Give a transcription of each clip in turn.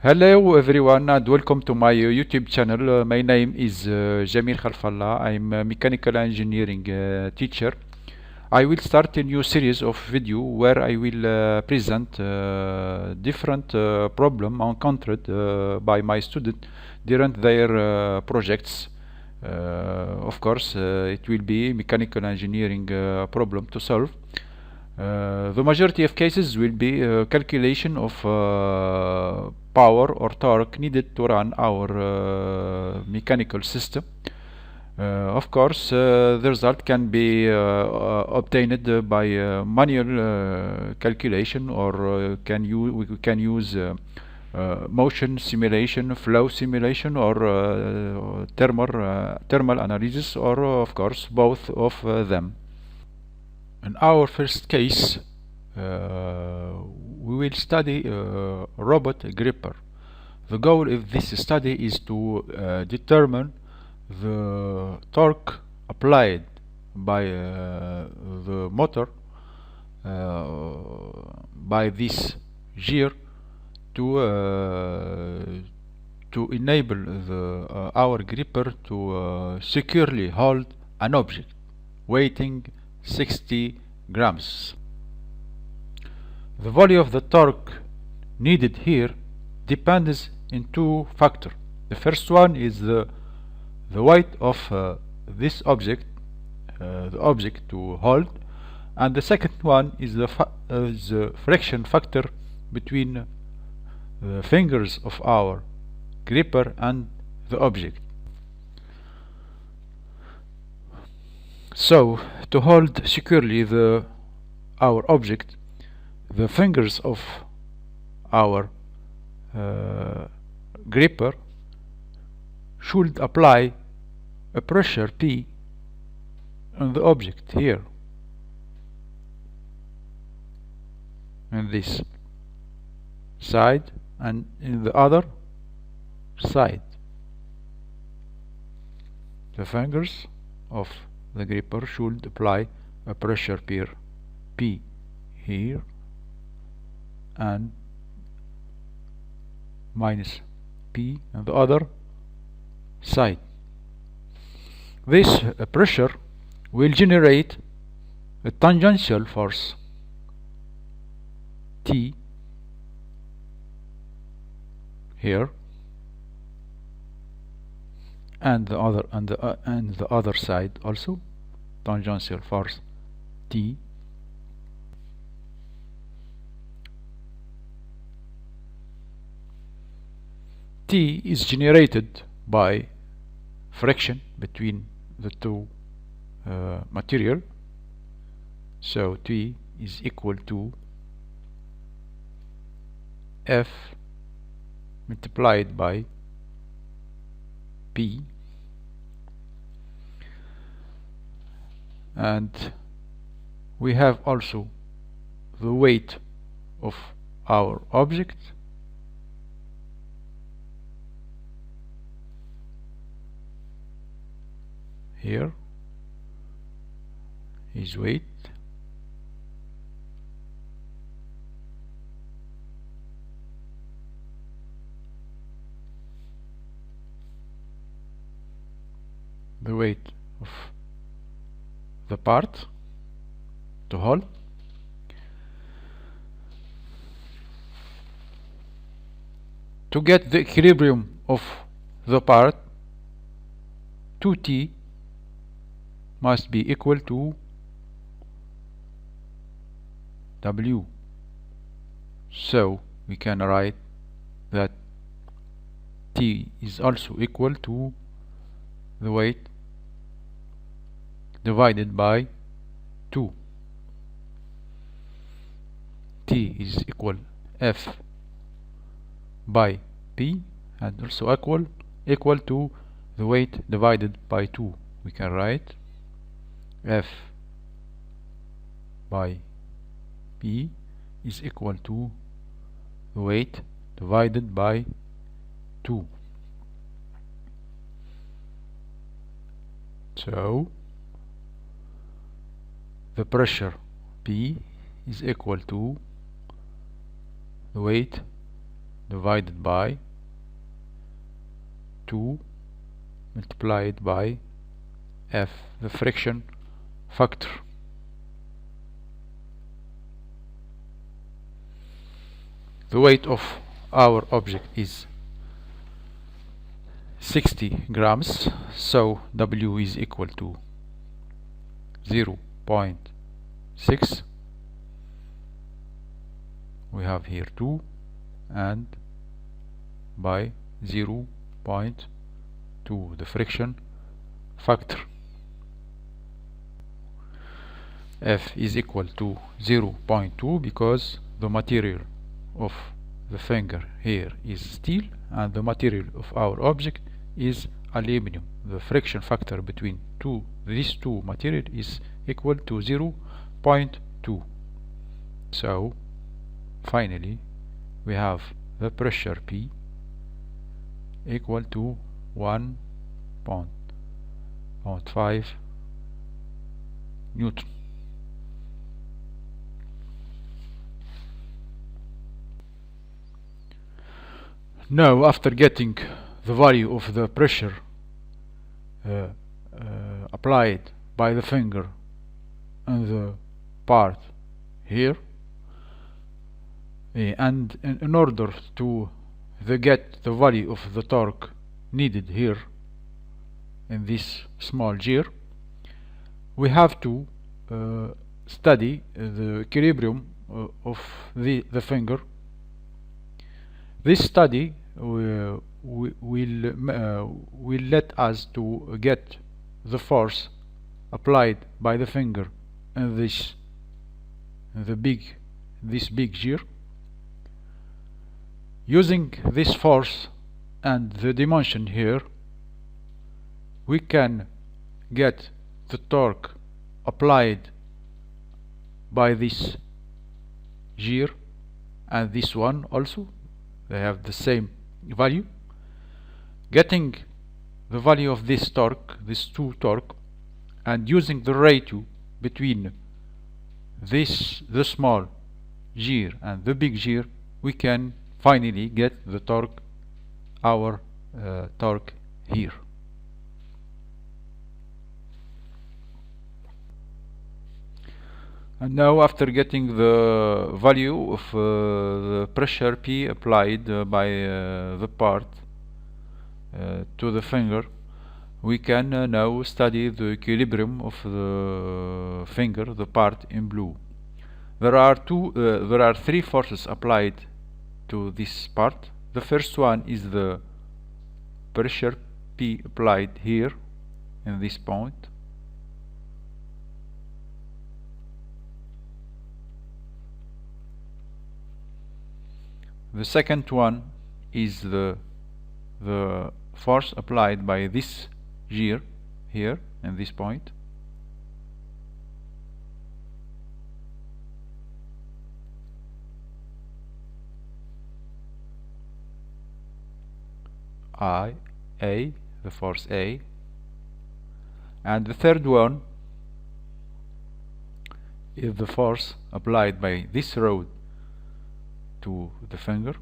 Hello everyone and welcome to my YouTube channel. My name is Jamil Khalfallah. I'm a mechanical engineering teacher. I will start a new series of video where I will present different problem encountered by my student during their projects. Of course, it will be mechanical engineering problem to solve. The majority of cases will be calculation of power or torque needed to run our mechanical system. Of course, the result can be obtained by manual calculation, or we can use motion simulation, flow simulation, or thermal analysis, or of course both of them. In our first case, we will study robot gripper. The goal of this study is to determine the torque applied by the motor by this gear to enable our gripper to securely hold an object weighing 60 grams. The value of the torque needed here depends in two factors. The first one is the weight of this object, the object to hold, and the second one is the friction factor between the fingers of our gripper and the object. So, to hold securely our object, the fingers of our gripper should apply a pressure P on the object here, in this side and in the other side. The fingers of the gripper should apply a pressure P here and minus P on the other side. This pressure will generate a tangential force T here, and the other side also tangential force T. T is generated by friction between the two material, so T is equal to F multiplied by P, and we have also the weight of our object, here is weight, the weight of the part to hold. To get the equilibrium of the part, 2T must be equal to W. So we can write that T is also equal to the weight divided by 2. T is equal F by P, and also equal to the weight divided by 2. We can write F by P is equal to the weight divided by 2. So the pressure P is equal to the weight divided by 2 multiplied by F, the friction factor. The weight of our object is 60 grams, so W is equal to 0.6. We have here 2 and by 0.2, the friction factor. F is equal to 0.2 because the material of the finger here is steel and the material of our object is aluminum. The friction factor between these two materials is equal to 0.2. So finally we have the pressure P equal to 1.5 Newton. Now, after getting the value of the pressure applied by the finger on the part here, and in order to get the value of the torque needed here in this small gear, we have to study the equilibrium of the finger. This study will let us to get the force applied by the finger in this big gear. Using this force and the dimension here, we can get the torque applied by this gear and this one also. They have the same value. Getting the value of this torque, this two torque, and using the ratio between the small gear and the big gear, we can finally get the torque, our torque here. And now, after getting the value of the pressure P applied by the part to the finger, we can now study the equilibrium of the finger, the part in blue. There are three forces applied to this part. The first one is the pressure P applied here in this point. The second one is the force applied by this gear here in this point. The force A. And the third one is the force applied by this rod to the finger,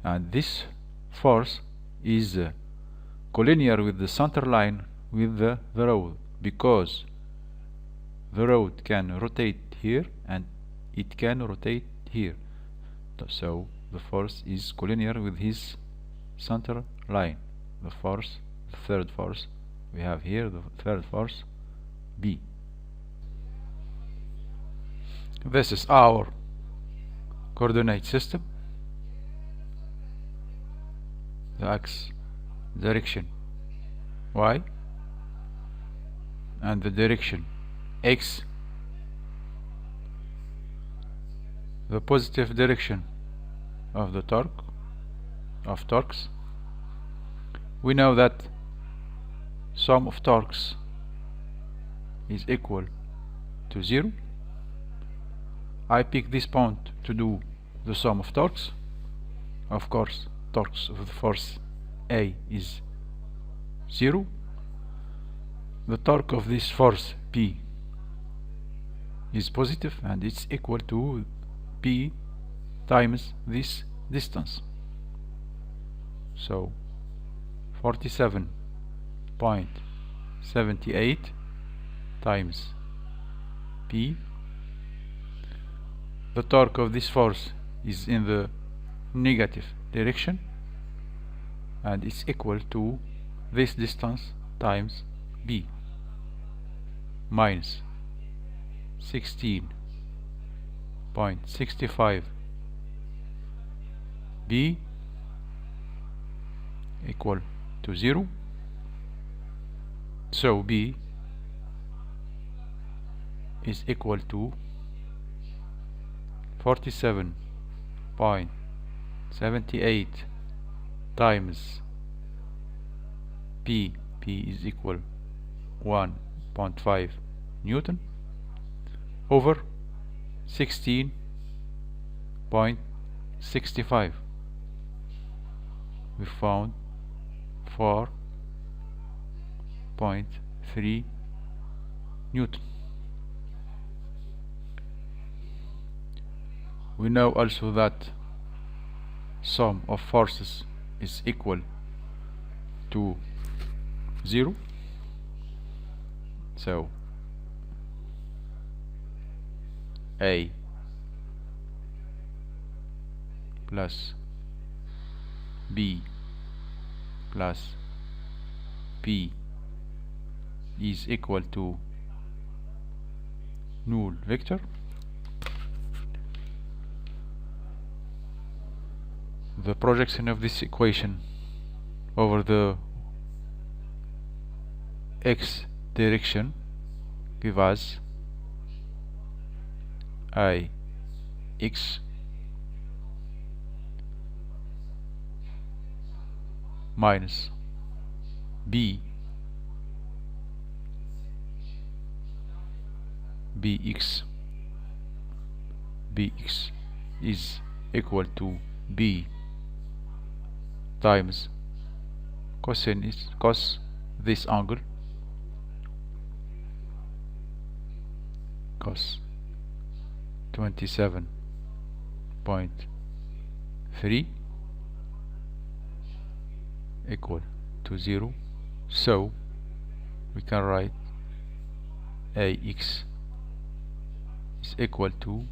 and this force is collinear with the center line with the rod, because the rod can rotate here and it can rotate here, so the force is collinear with his center line. The third force we have here, the third force B. This is our coordinate system. The x direction y and the direction x, the positive direction of the torques. We know that sum of torques is equal to 0. I pick this point to do the sum of torques. Of course, torques of the force A is 0. The torque of this force P is positive, and it's equal to P times this distance. So 47.78 times P. The torque of this force is in the negative direction, and it's equal to this distance times B minus 16.65 B equal to 0. So B is equal to 47.78 times P is equal 1.5 Newton over 16.65. We found 4.3 Newton. We know also that sum of forces is equal to 0. So A plus B plus P is equal to null vector. The projection of this equation over the x direction give us Ix minus Bx is equal to B times cos this angle, cos 27.3 equal to 0. So we can write Ax is equal to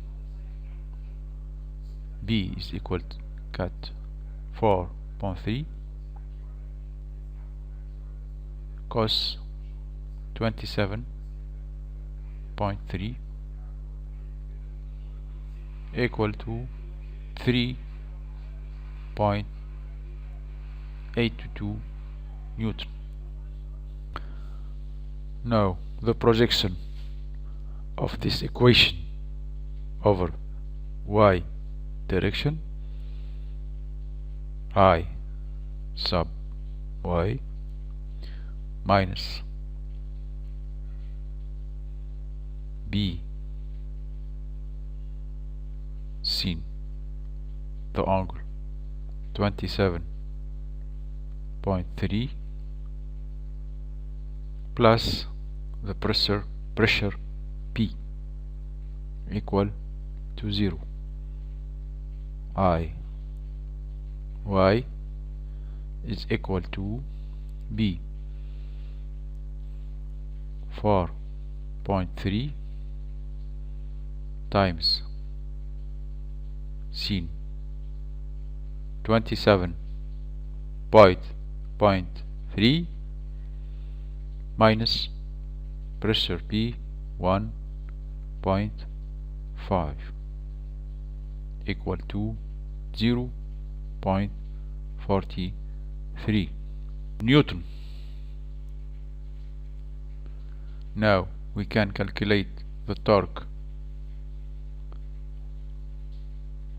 B is equal to cut 4.3 cos 27.3 equal to 3.82 Newton. Now the projection of this equation over y direction, I sub y minus B sin the angle 27.3 plus the pressure P equal to 0. Y is equal to B 4.3 times sin 27.3 minus pressure P 1.5 equal to 0.43 Newton. Now we can calculate the torque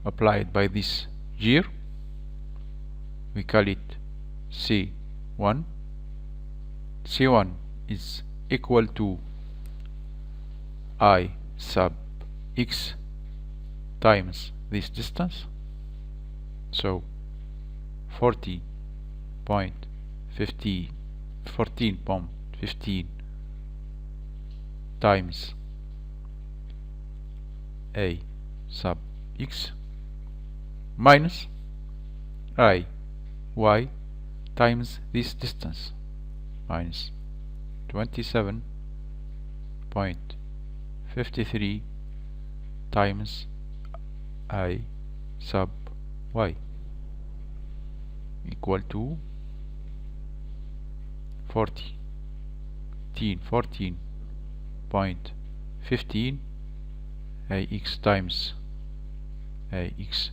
applied by this gear. We call it C1. C1 is equal to I sub x times this distance, so 14.15 times A sub x minus I y times this distance minus 27.53 times I sub y equal to 14.15 ax times ax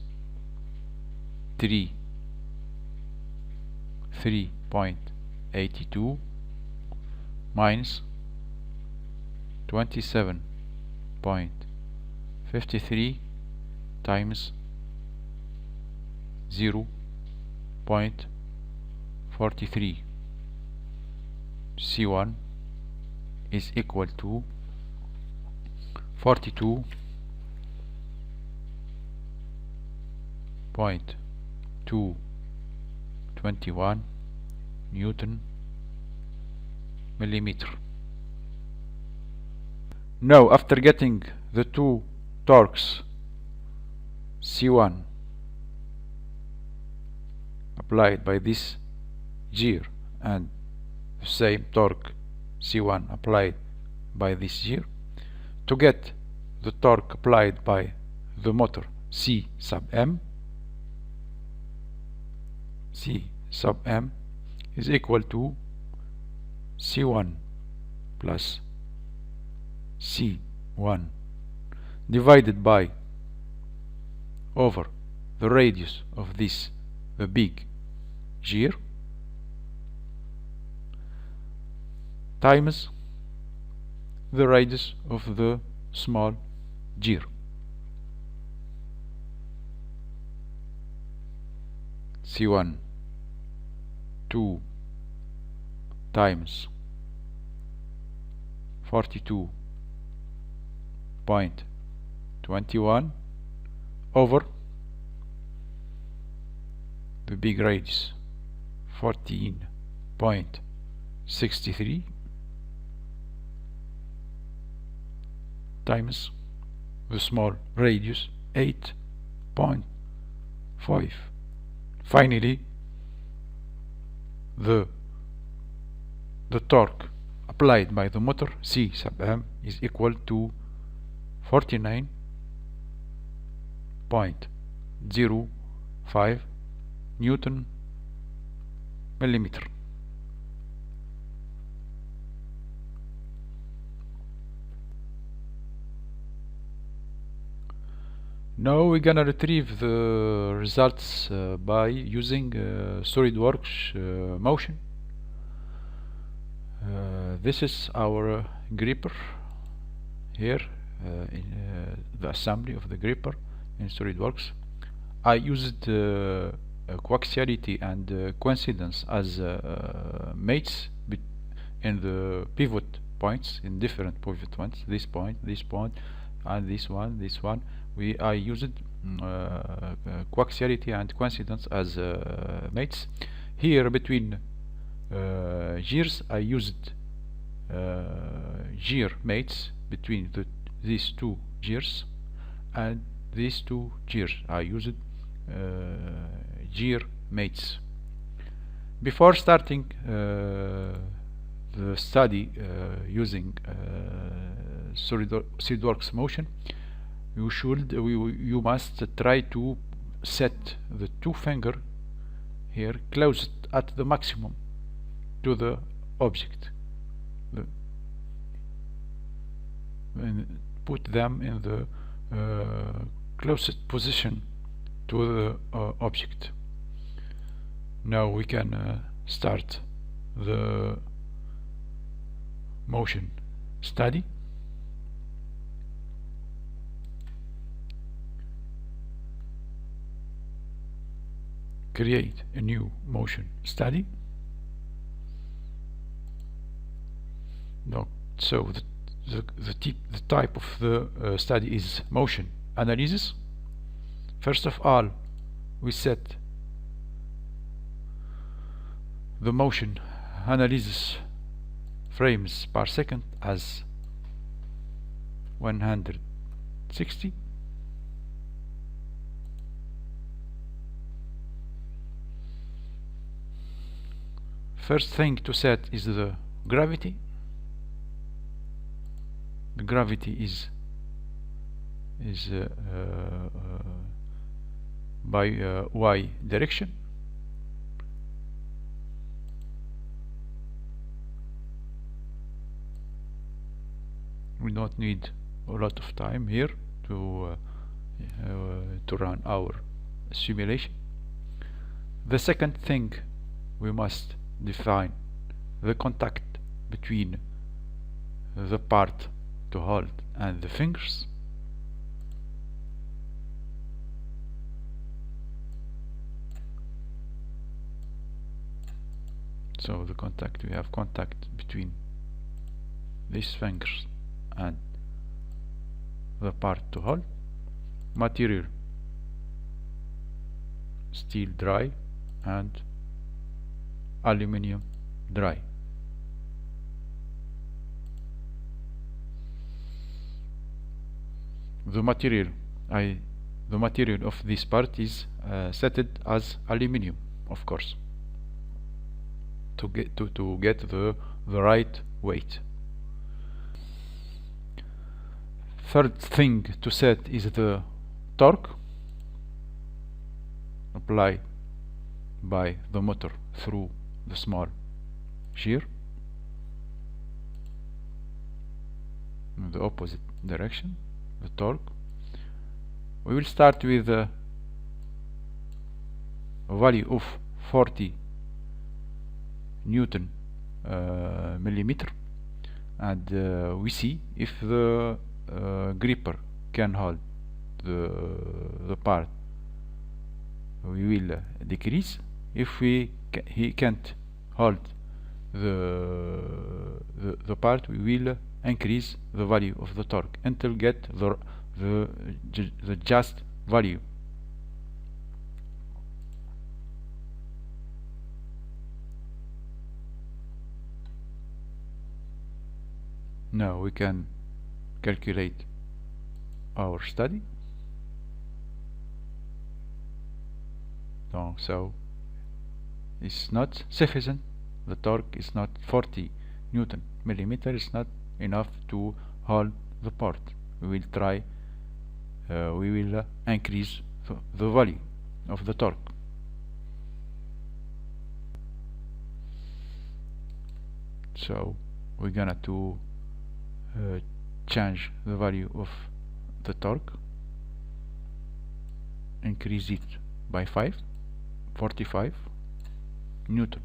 3.82 minus 27.53 times 0.43. C1 is equal to 42.221 Newton millimeter. Now, after getting the two torques C1 applied by this gear and the same torque C1 applied by this gear, to get the torque applied by the motor C sub M is equal to C1 plus C1 divided by over the radius of this, the big gear, times the radius of the small gear. C1 2 times 42.21 over the big radius 14.63 times the small radius 8.5. Finally, the torque applied by the motor C sub M is equal to 49.05 Newton millimeter. Now we're gonna retrieve the results by using SolidWorks motion. This is our gripper here in the assembly of the gripper in SolidWorks. I used coaxiality and coincidence as mates in the pivot points, in different pivot points, this point, and this one. I used coaxiality and coincidence as mates. Here between gears I used gear mates between these two gears, and these two gears I used gear mates. Before starting the study using SolidWorks motion, you must try to set the two finger here closed at the maximum to the object, and put them in the closest position to the object. Now we can start the motion study. Create a new motion study. So the type of the study is motion analysis. First of all, we set the motion analysis frames per second as 160. first thing to set is the gravity. The gravity is by y direction. We don't need a lot of time here to run our simulation. The second thing, we must define the contact between the part to hold and the fingers. So the contact, we have contact between these fingers and the part to hold. Material, steel dry and aluminium dry. The material of this part is set as aluminium, of course, to get the right weight. Third thing to set is the torque applied by the motor through the small shear in the opposite direction. The torque, we will start with a value of 40 Newton millimeter, and we see if the gripper can hold the part. We will decrease. If he can't hold the part, we will increase the value of the torque until get the just value. Now we can calculate our study. So it's not sufficient. The torque is not 40 Newton millimeter. It's not enough to hold the part. We will try. We will increase the value of the torque. So we're gonna to change the value of the torque, increase it by 45 Newton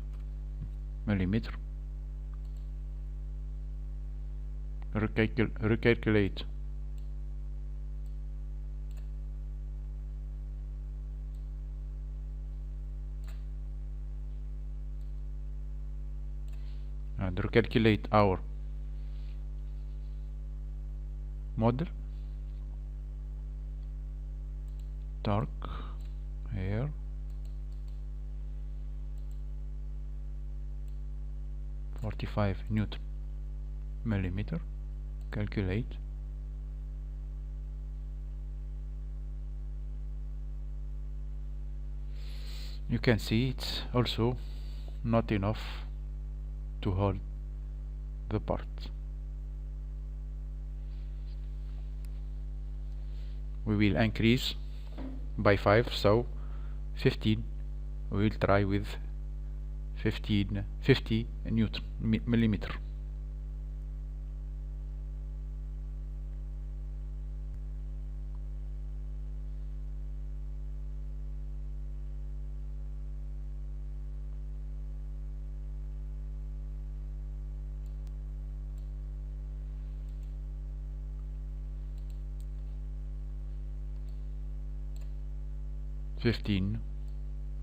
millimeter, recalculate and recalculate our model. Torque here, (45 Newton millimeter). Calculate. You can see it's also not enough to hold the part. We will increase by 5, so 15. We will try with 50 Newton millimeter.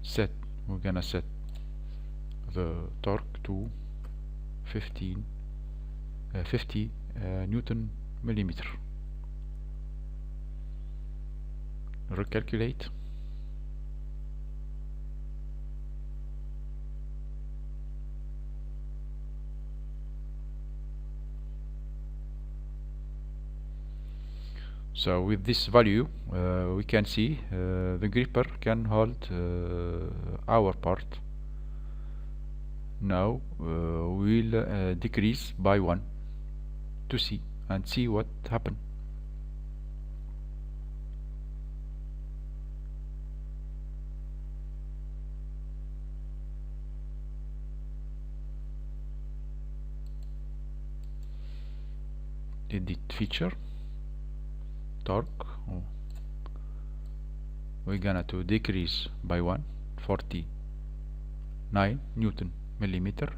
Set. We're gonna set the torque to 50 Newton millimeter. Recalculate. So with this value we can see the gripper can hold our part Now we'll decrease by 1 to see and see what happened. Edit feature, torque, we're gonna to decrease by 149 Newton millimeter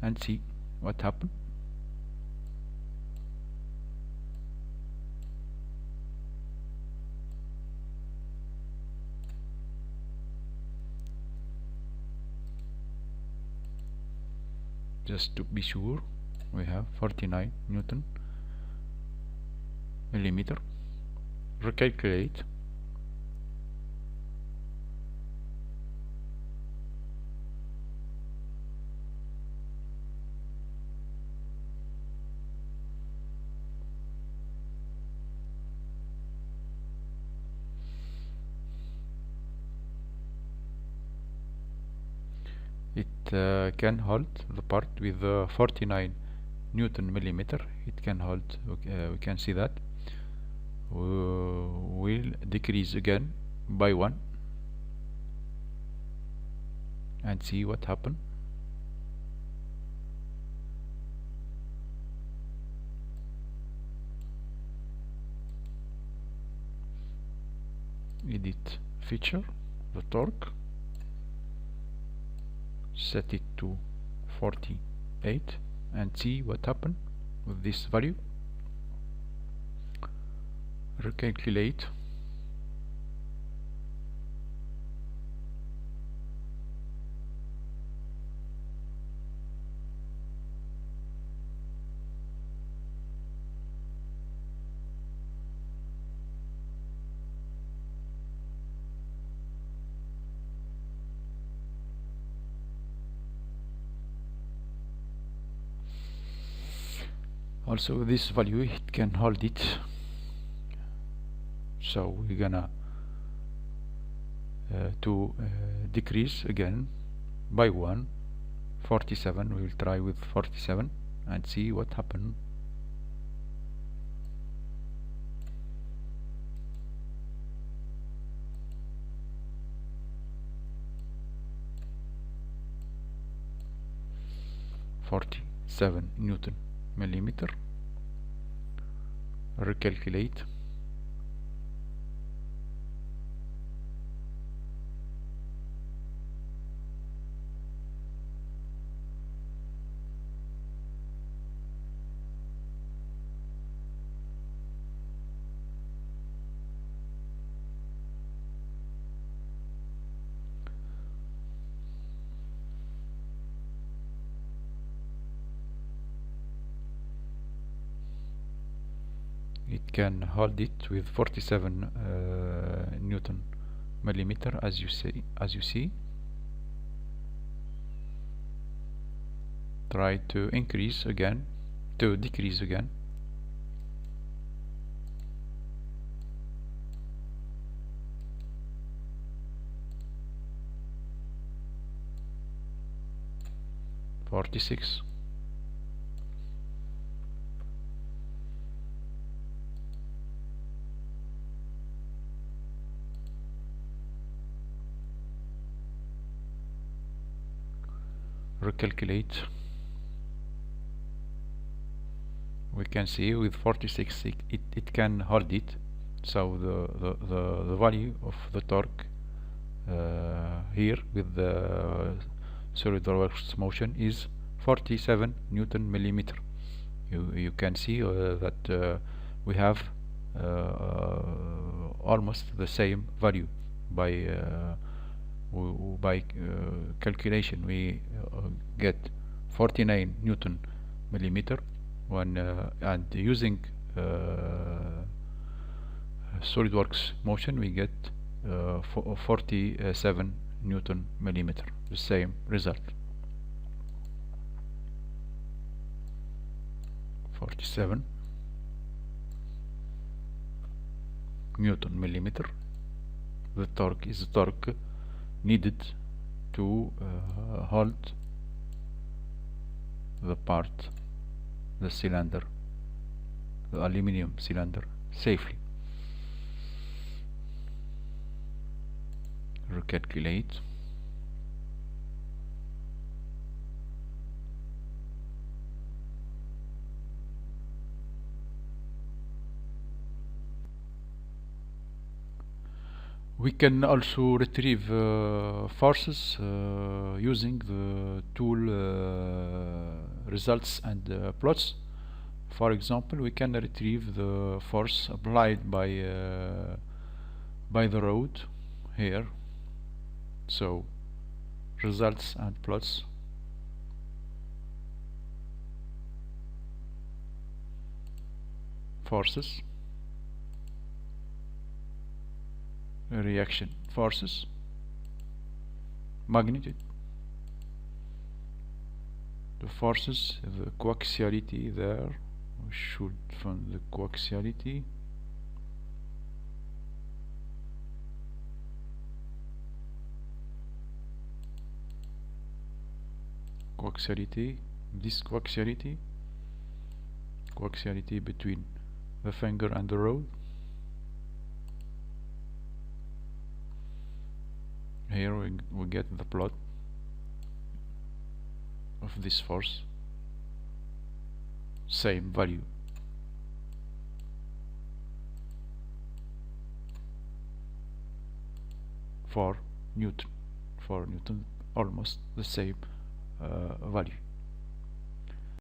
and see what happened. Just to be sure, we have 49 Newton millimeter. Recalculate. It can hold the part with 49 Newton millimeter. It can hold. We can see that. We'll decrease again by 1 and see what happened. Edit feature, the torque, set it to 48 and see what happened with this value. Recalculate. Also this value, it can hold it, so we're gonna decrease again by 147. We will try with 47 and see what happened. .47 Newton millimeter. Recalculate. It can hold it with 47 Newton millimeter, as you see. Try to decrease again. 46. Recalculate. We can see with 46 it can hold it, so the value of the torque here with the SolidWorks motion is 47 Newton millimeter. You can see that we have almost the same value by calculation. We get 49 Newton millimeter when and using SolidWorks motion we get 47 Newton millimeter, the same result. 47 Newton millimeter. The torque is the torque needed to hold the part, the cylinder, the aluminum cylinder safely. Recalculate. We can also retrieve forces using the tool results and plots. For example, we can retrieve the force applied by the road here. So results and plots. Forces, reaction forces, magnitude, the forces, the coaxiality there. We should find the coaxiality. Coaxiality, this coaxiality between the finger and the rod. Here we get the plot of this force, same value. For Newton, almost the same value.